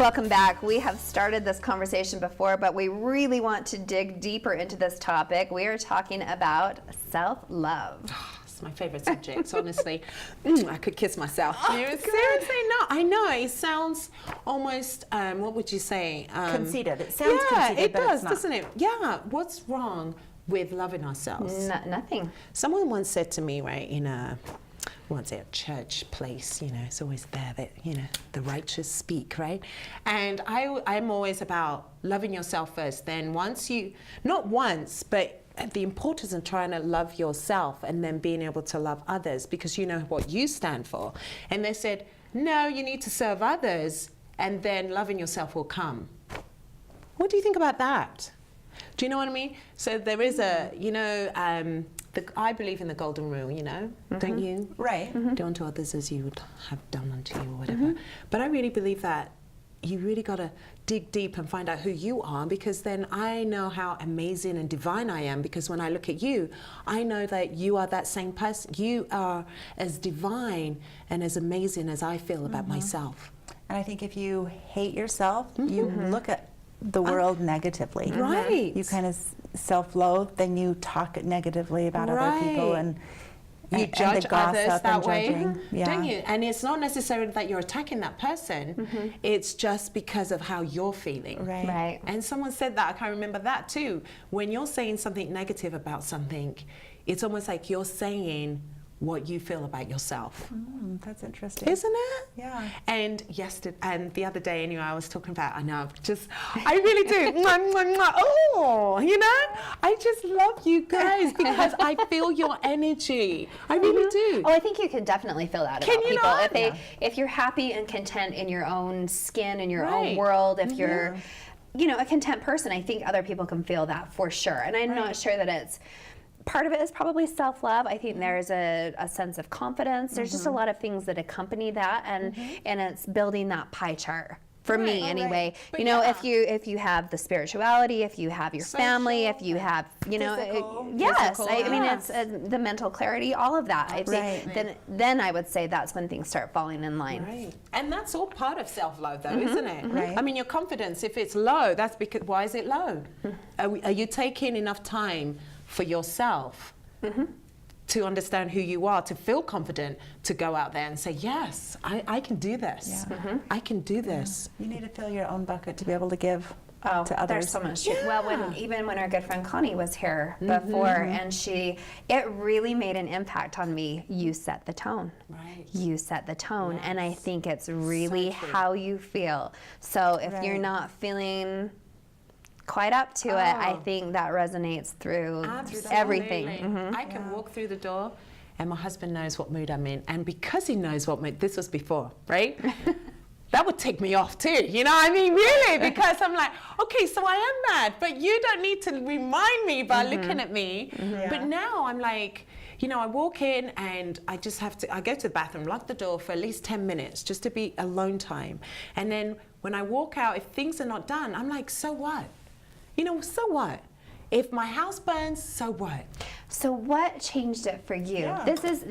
Welcome back. We have started this conversation before, but we really want to dig deeper into this topic. We are talking about self-love. It's my favorite subject, honestly. I could kiss myself. Seriously, no. I know it sounds almost, what would you say? Conceited. It sounds conceited, it but does, it's not. doesn't it? Yeah. What's wrong with loving ourselves? Nothing. Someone once said to me, right, in a church place, it's always there that, the righteous speak, right? And I'm always about loving yourself first. Then not once, but the importance of trying to love yourself and then being able to love others because you know what you stand for. And they said, no, you need to serve others and then loving yourself will come. What do you think about that? Do you know what I mean? So there is I believe in the golden rule, don't you? Right. Do unto others as you would have done unto you or whatever. But I really believe that you really got to dig deep and find out who you are, because then I know how amazing and divine I am, because when I look at you, I know that you are that same person. You are as divine and as amazing as I feel about myself. And I think if you hate yourself, you look at the world negatively. Right. You kind of self-loathe, then you talk negatively about other people and you judge the gossip others that and way, judging. Yeah. don't you? And it's not necessarily that you're attacking that person. It's just because of how you're feeling. Right. And someone said that, I can remember that too. When you're saying something negative about something, it's almost like you're saying what you feel about yourself. That's interesting. Isn't it? Yeah. And the other day anyway, I was talking about, I really do. Mwah, mwah, mwah. Oh, I just love you guys because I feel your energy. I really do. Oh, I think you can definitely feel that Can about you people. not? If you're happy and content in your own skin, in your own Right. world, if you're, a content person, I think other people can feel that for sure. And I'm not sure that it's, part of it is probably self-love. I think there's a sense of confidence. There's just a lot of things that accompany that, and it's building that pie chart. For me, anyway, But if you have the spirituality, if you have your family, if you have, Physical. yes, Physical, I mean it's the mental clarity, all of that. I think then I would say that's when things start falling in line. Right. And that's all part of self-love though, isn't it? Right. I mean, your confidence, if it's low, that's because, why is it low? Are you taking enough time for yourself to understand who you are, to feel confident, to go out there and say, yes, I can do this. Yeah. I can do this. You need to fill your own bucket to be able to give Oh, to others. there's so much. Well, when our good friend Connie was here before, and it really made an impact on me. You set the tone. Right. You set the tone, and I think it's really So true. how you feel. So if you're Right. not feeling quite up to it, I think that resonates through everything. Absolutely. I can walk through the door and my husband knows what mood I'm in. And because he knows what mood, this was before, right? That would take me off too, really, because I'm like, okay, so I am mad, but you don't need to remind me by looking at me. But now I'm like, I walk in and I just I go to the bathroom, lock the door for at least 10 minutes just to be alone time. And then when I walk out, if things are not done, I'm like, so what? So what? If my house burns, so what? So what changed it for you? Yeah. This is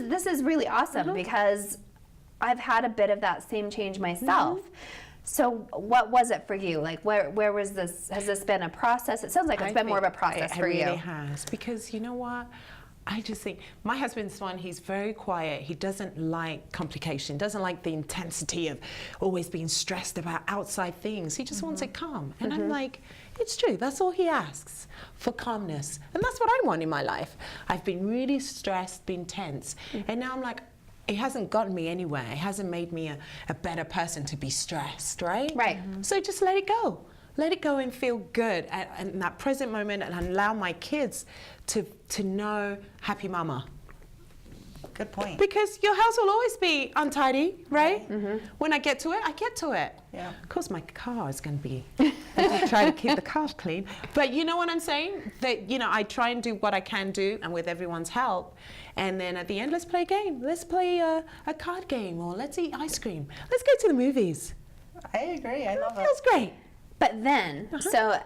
this is really awesome because I've had a bit of that same change myself. So what was it for you? Like where was this? Has this been a process? It sounds like it's been more of a process for you. It really has, because you know what? I just think my husband's one, he's very quiet. He doesn't like complication, doesn't like the intensity of always being stressed about outside things. He just wants it calm. And I'm like, it's true, that's all he asks, for calmness. And that's what I want in my life. I've been really stressed, been tense. And now I'm like, it hasn't gotten me anywhere. It hasn't made me a better person to be stressed, right? Right. So just let it go. Let it go and feel good in that present moment, and allow my kids to know happy mama. Good point. Because your house will always be untidy, right? When I get to it, I get to it. Yeah. Of course, my car is going to be, I try to keep the car clean. But you know what I'm saying? That, I try and do what I can do, and with everyone's help. And then at the end, let's play a game. Let's play a card game, or let's eat ice cream. Let's go to the movies. I agree. I love It feels great. But then, so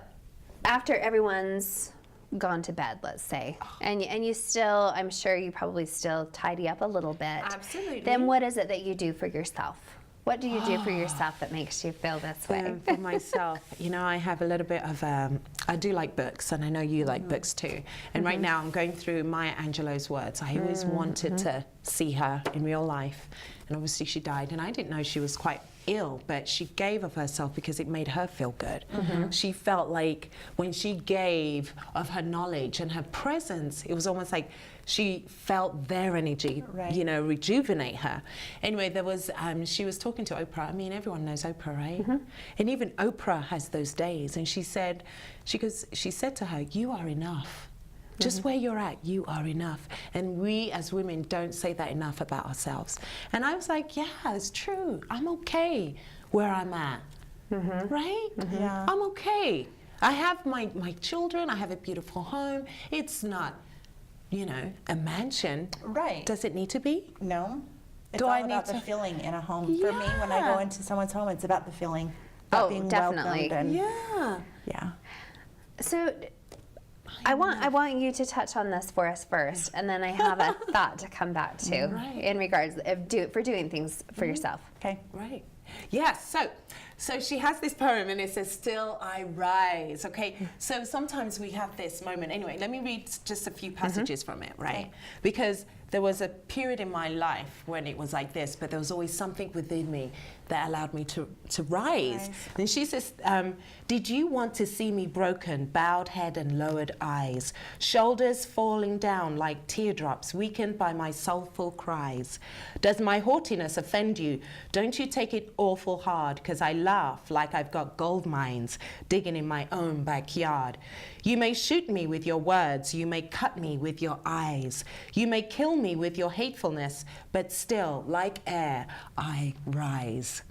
after everyone's gone to bed, let's say, and you still, I'm sure you probably still tidy up a little bit. Absolutely. Then what is it that you do for yourself? What do you do for yourself that makes you feel this way? For myself, you know, I have a little bit of, I do like books, and I know you like books too. And right now I'm going through Maya Angelou's words. I always wanted to see her in real life. And obviously she died, and I didn't know she was quite ill, but she gave of herself because it made her feel good. She felt like when she gave of her knowledge and her presence, it was almost like she felt their energy, you know, rejuvenate her. Anyway, there was, she was talking to Oprah. I mean, everyone knows Oprah, right? And even Oprah has those days. And she said, she said to her, you are enough. Just where you're at, you are enough. And we as women don't say that enough about ourselves. And I was like, yeah, it's true. I'm okay where I'm at, right? Yeah. I'm okay. I have my children, I have a beautiful home. It's not, you know, a mansion. Right. Does it need to be? No. It's Do all I about need the to- feeling in a home. For me, when I go into someone's home, it's about the feeling. About Oh, being definitely. welcomed and, Yeah. yeah. So I want you to touch on this for us first, and then I have a thought to come back to in regards of doing things for yourself. Okay. Right. Yes. So she has this poem, and it says, "Still I rise." Okay. So sometimes we have this moment. Anyway, let me read just a few passages from it, right? Because there was a period in my life when it was like this, but there was always something within me that allowed me to rise. And she says, did you want to see me broken, bowed head and lowered eyes, shoulders falling down like teardrops, weakened by my soulful cries? Does my haughtiness offend you? Don't you take it awful hard, 'cause I laugh like I've got gold mines digging in my own backyard. You may shoot me with your words, you may cut me with your eyes, you may kill me with your hatefulness, but still, like air, I rise.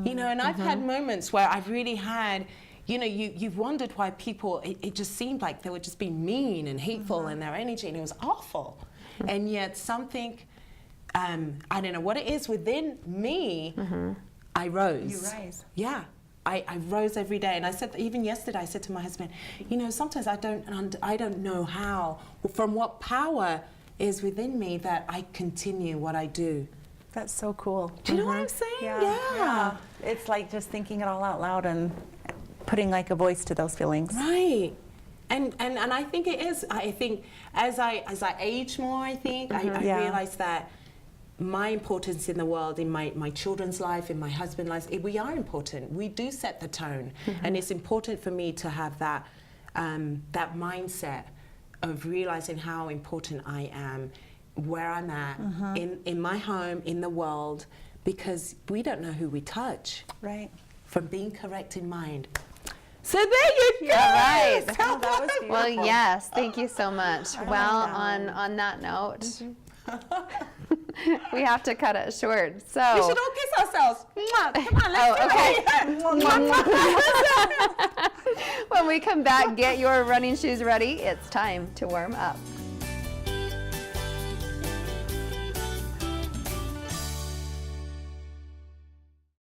You know, and I've had moments where I've really had, you know, you've wondered why people, it just seemed like they were just being mean and hateful in their energy, and it was awful. And yet something, I don't know what it is within me, I rose. You rise. Yeah. I rose every day, and I said, even yesterday, I said to my husband, you know, sometimes I don't know how, from what power is within me that I continue what I do. That's so cool. Do you know what I'm saying? Yeah. It's like just thinking it all out loud and putting like a voice to those feelings. Right. And I think it is. I think as I age more, I think I Yeah. realize that my importance in the world, in my children's life, in my husband's life, we are important. We do set the tone, and it's important for me to have that that mindset of realizing how important I am, where I'm at, in my home, in the world, because we don't know who we touch. Right. From being correct in mind. So there you go. Right. Oh, that was beautiful. Well, yes, thank you so much. Well, know. on that note, we have to cut it short. So We should all kiss ourselves. Mwah. Come on, let's okay. When we come back, get your running shoes ready. It's time to warm up.